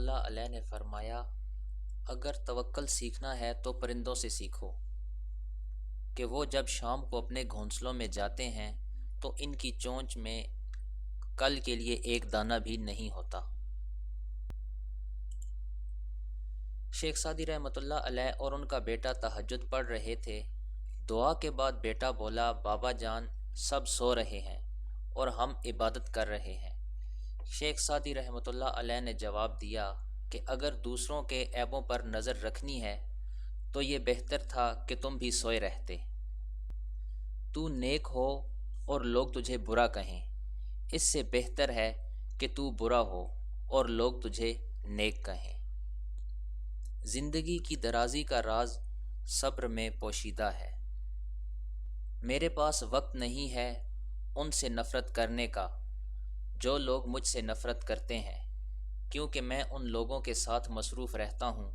اللہ علیہ نے فرمایا، اگر توکل سیکھنا ہے تو پرندوں سے سیکھو کہ وہ جب شام کو اپنے گھونسلوں میں جاتے ہیں تو ان کی چونچ میں کل کے لیے ایک دانہ بھی نہیں ہوتا۔ شیخ سعدی رحمۃ اللہ علیہ اور ان کا بیٹا تہجد پڑھ رہے تھے۔ دعا کے بعد بیٹا بولا، بابا جان سب سو رہے ہیں اور ہم عبادت کر رہے ہیں۔ شیخ سعدی رحمۃ اللہ علیہ نے جواب دیا کہ اگر دوسروں کے عیبوں پر نظر رکھنی ہے تو یہ بہتر تھا کہ تم بھی سوئے رہتے۔ تو نیک ہو اور لوگ تجھے برا کہیں، اس سے بہتر ہے کہ تو برا ہو اور لوگ تجھے نیک کہیں۔ زندگی کی درازی کا راز صبر میں پوشیدہ ہے۔ میرے پاس وقت نہیں ہے ان سے نفرت کرنے کا جو لوگ مجھ سے نفرت کرتے ہیں، کیونکہ میں ان لوگوں کے ساتھ مصروف رہتا ہوں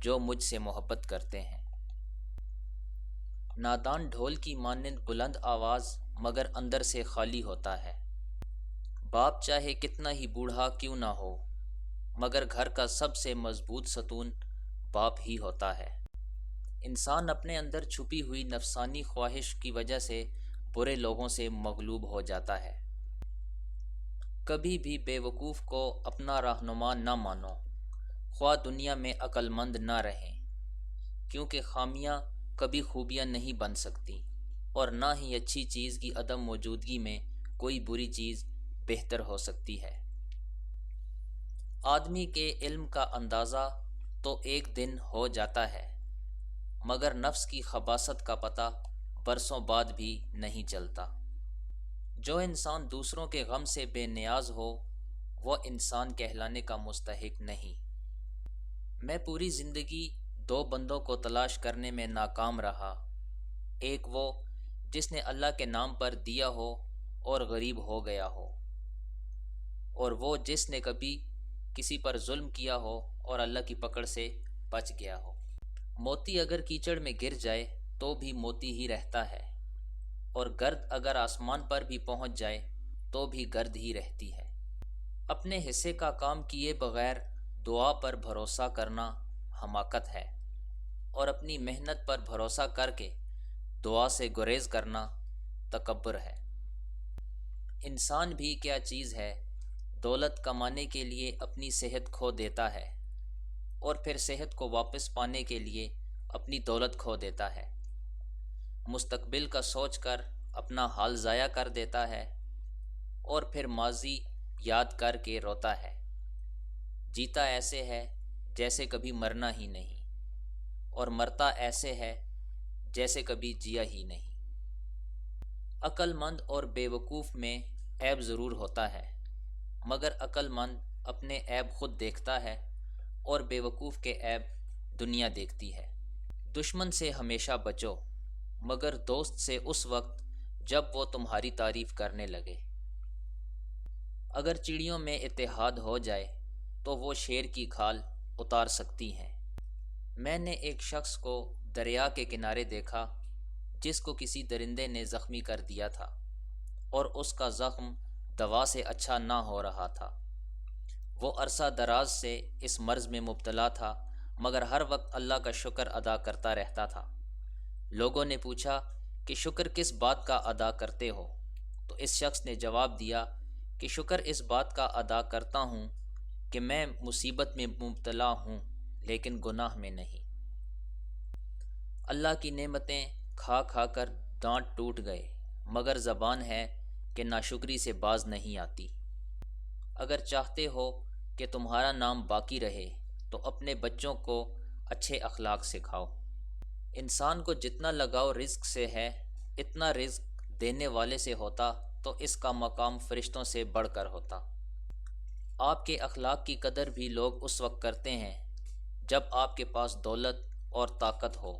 جو مجھ سے محبت کرتے ہیں۔ نادان ڈھول کی مانند بلند آواز مگر اندر سے خالی ہوتا ہے۔ باپ چاہے کتنا ہی بوڑھا کیوں نہ ہو مگر گھر کا سب سے مضبوط ستون باپ ہی ہوتا ہے۔ انسان اپنے اندر چھپی ہوئی نفسانی خواہش کی وجہ سے برے لوگوں سے مغلوب ہو جاتا ہے۔ کبھی بھی بے وقوف کو اپنا رہنما نہ مانو، خواہ دنیا میں عقل مند نہ رہیں، کیونکہ خامیاں کبھی خوبیاں نہیں بن سکتی اور نہ ہی اچھی چیز کی عدم موجودگی میں کوئی بری چیز بہتر ہو سکتی ہے۔ آدمی کے علم کا اندازہ تو ایک دن ہو جاتا ہے مگر نفس کی خباثت کا پتہ برسوں بعد بھی نہیں چلتا۔ جو انسان دوسروں کے غم سے بے نیاز ہو وہ انسان کہلانے کا مستحق نہیں۔ میں پوری زندگی دو بندوں کو تلاش کرنے میں ناکام رہا، ایک وہ جس نے اللہ کے نام پر دیا ہو اور غریب ہو گیا ہو، اور وہ جس نے کبھی کسی پر ظلم کیا ہو اور اللہ کی پکڑ سے بچ گیا ہو۔ موتی اگر کیچڑ میں گر جائے تو بھی موتی ہی رہتا ہے، اور گرد اگر آسمان پر بھی پہنچ جائے تو بھی گرد ہی رہتی ہے۔ اپنے حصے کا کام کیے بغیر دعا پر بھروسہ کرنا حماقت ہے، اور اپنی محنت پر بھروسہ کر کے دعا سے گریز کرنا تکبر ہے۔ انسان بھی کیا چیز ہے، دولت کمانے کے لیے اپنی صحت کھو دیتا ہے اور پھر صحت کو واپس پانے کے لیے اپنی دولت کھو دیتا ہے۔ مستقبل کا سوچ کر اپنا حال ضائع کر دیتا ہے اور پھر ماضی یاد کر کے روتا ہے۔ جیتا ایسے ہے جیسے کبھی مرنا ہی نہیں، اور مرتا ایسے ہے جیسے کبھی جیا ہی نہیں۔ عقل مند اور بے وقوف میں عیب ضرور ہوتا ہے، مگر عقل مند اپنے عیب خود دیکھتا ہے اور بے وقوف کے عیب دنیا دیکھتی ہے۔ دشمن سے ہمیشہ بچو مگر دوست سے اس وقت جب وہ تمہاری تعریف کرنے لگے۔ اگر چڑیوں میں اتحاد ہو جائے تو وہ شیر کی کھال اتار سکتی ہیں۔ میں نے ایک شخص کو دریا کے کنارے دیکھا جس کو کسی درندے نے زخمی کر دیا تھا اور اس کا زخم دوا سے اچھا نہ ہو رہا تھا۔ وہ عرصہ دراز سے اس مرض میں مبتلا تھا مگر ہر وقت اللہ کا شکر ادا کرتا رہتا تھا۔ لوگوں نے پوچھا کہ شکر کس بات کا ادا کرتے ہو؟ تو اس شخص نے جواب دیا کہ شکر اس بات کا ادا کرتا ہوں کہ میں مصیبت میں مبتلا ہوں لیکن گناہ میں نہیں۔ اللہ کی نعمتیں کھا کھا کر دانت ٹوٹ گئے مگر زبان ہے کہ ناشکری سے باز نہیں آتی۔ اگر چاہتے ہو کہ تمہارا نام باقی رہے تو اپنے بچوں کو اچھے اخلاق سکھاؤ۔ انسان کو جتنا لگاؤ رزق سے ہے اتنا رزق دینے والے سے ہوتا تو اس کا مقام فرشتوں سے بڑھ کر ہوتا۔ آپ کے اخلاق کی قدر بھی لوگ اس وقت کرتے ہیں جب آپ کے پاس دولت اور طاقت ہو۔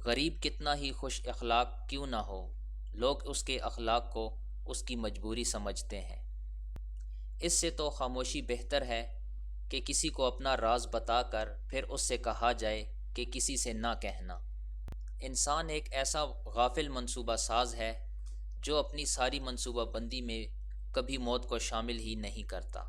غریب کتنا ہی خوش اخلاق کیوں نہ ہو، لوگ اس کے اخلاق کو اس کی مجبوری سمجھتے ہیں۔ اس سے تو خاموشی بہتر ہے کہ کسی کو اپنا راز بتا کر پھر اس سے کہا جائے کہ کسی سے نہ کہنا۔ انسان ایک ایسا غافل منصوبہ ساز ہے جو اپنی ساری منصوبہ بندی میں کبھی موت کو شامل ہی نہیں کرتا۔